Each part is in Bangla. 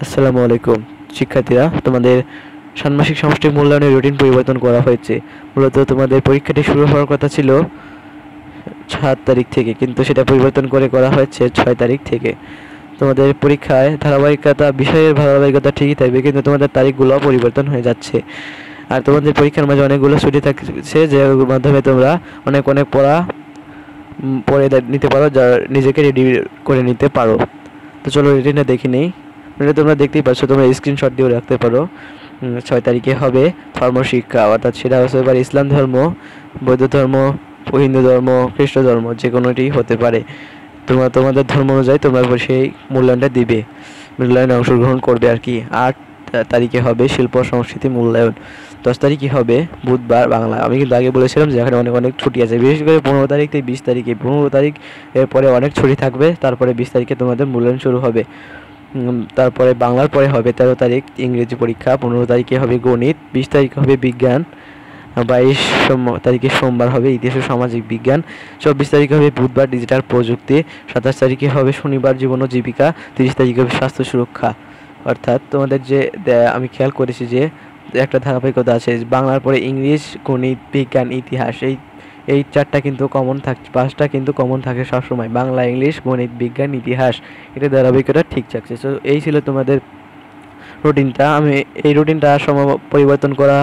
আসসালামু আলাইকুম শিক্ষার্থীরা, তোমাদের ষান্মাসিক সামষ্টিক মূল্যায়নের রুটিন পরিবর্তন করা হয়েছে। মূলত তোমাদের পরীক্ষাটি শুরু হওয়ার কথা ছিল 7 তারিখ থেকে, কিন্তু সেটা পরিবর্তন করে করা হয়েছে 6 তারিখ থেকে। তোমাদের পরীক্ষায় ধারাবাহিকতা, বিষয়ের ধারাবাহিকতা ঠিকই থাকবে, কিন্তু তোমাদের তারিখগুলো পরিবর্তন হয়ে যাচ্ছে। আর তোমাদের পরীক্ষার মাঝে অনেকগুলো ছুটি থাকছে, যার মাধ্যমে তোমরা অনেক অনেক পড়া পড়ে নিতে পারো, যা নিজেকে রেডি করে নিতে পারো। তো চলো রুটিনটা দেখে নেই। এটা তোমরা দেখতেই পাচ্ছ, তোমরা স্ক্রিনশট দিয়েও রাখতে পারো। 6 তারিখে হবে ধর্মশিক্ষা, অর্থাৎ সেটা হতে পারে ইসলাম ধর্ম, বৌদ্ধ ধর্ম, হিন্দু ধর্ম, খ্রিস্ট ধর্ম, যে কোনোটি হতে পারে। তোমরা তোমাদের ধর্ম অনুযায়ী তোমরা সেই মূল্যায়নটা দিবে, মূল্যায়নে অংশগ্রহণ করবে আর কি। 8 তারিখে হবে শিল্প সংস্কৃতি মূল্যায়ন। 10 তারিখে হবে বুধবার বাংলা। আমি কিন্তু আগে বলেছিলাম যে এখানে অনেক অনেক ছুটি আছে, বিশেষ করে 15 তারিখ থেকে 20 তারিখে। 15 তারিখ এরপরে অনেক ছুটি থাকবে, তারপরে 20 তারিখে তোমাদের মূল্যায়ন শুরু হবে। তারপরে বাংলার পরে হবে 13 তারিখ ইংরেজি পরীক্ষা। 15 তারিখে হবে গণিত। 20 তারিখে হবে বিজ্ঞান। 22 তারিখে সোমবার হবে ইতিহাস ও সামাজিক বিজ্ঞান। 24 তারিখে হবে বুধবার ডিজিটাল প্রযুক্তি। 27 তারিখে হবে শনিবার জীবন ও জীবিকা। 30 তারিখে হবে স্বাস্থ্য সুরক্ষা। অর্থাৎ তোমাদের যে আমি খেয়াল করেছি যে একটা ধারাবাহিকতা আছে, বাংলার পরে ইংলিশ, গণিত, বিজ্ঞান, ইতিহাস, এই চারটা কিন্তু কমন থাকে, 5টা কিন্তু কমন থাকে সবসময়। বাংলা, ইংলিশ, গণিত, বিজ্ঞান, ইতিহাস, এটা ধারাবাহিকতা ঠিক থাকছে। সো এই ছিল তোমাদের রুটিনটা। আমি এই রুটিনটা পরিবর্তন করা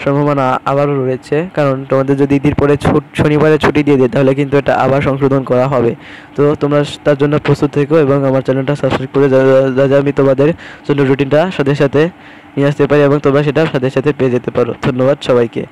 সম্ভাবনা আবারও রয়েছে, কারণ তোমাদের যদি ঈদের পরে শনিবারে ছুটি দিয়ে দেয়, তাহলে কিন্তু এটা আবার সংশোধন করা হবে। তো তোমরা তার জন্য প্রস্তুত থেকো এবং আমার চ্যানেলটা সাবস্ক্রাইব করে যাতে আমি তোমাদের জন্য রুটিনটা সাথে সাথে নিয়ে আসতে পারি এবং তোমরা সেটা সাথে সাথে পেয়ে যেতে পারো। ধন্যবাদ সবাইকে।